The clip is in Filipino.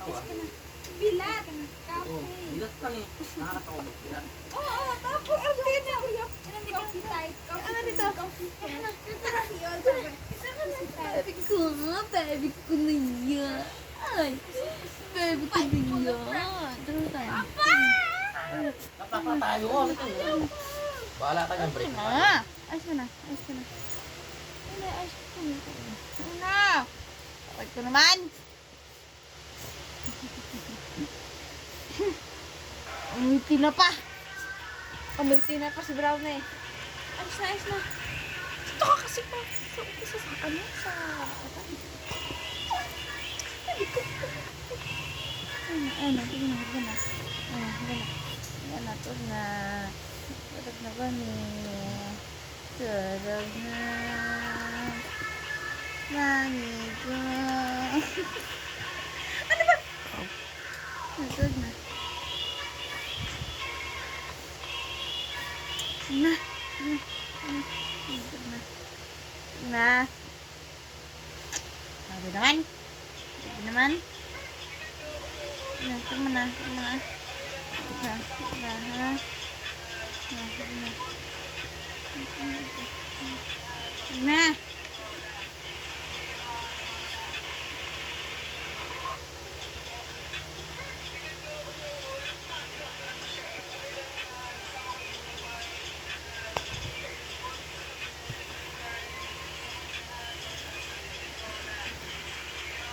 Bilat. Oo, bilat ka eh. Nakakatawa mo bilat. Oo, tapos ang tina. Coffee type. Ano dito? Baby ko nga, baby ko na yan. Baby ko na yan. Tara tayo. Napapatayo ko. Bahala ka ng break. Ayos mo na. Ayos ko na. Ayos ko na. Ayos na. Bakit ko naman? Umiti na pa. Umiti na pa si Brown na eh. Ayos na, ayos na. Ito ka kasi pa. Sa ano? Sa... Ano? Tignan na. Tignan na. Tignan na. Tulog na. Tulog na ba ni? Tulog na. Mami ko. Ano ba? Tulog na. Na. Na. Sabi naman. Sabi naman. Na, tama na. Tama na. Ha? Na. Na.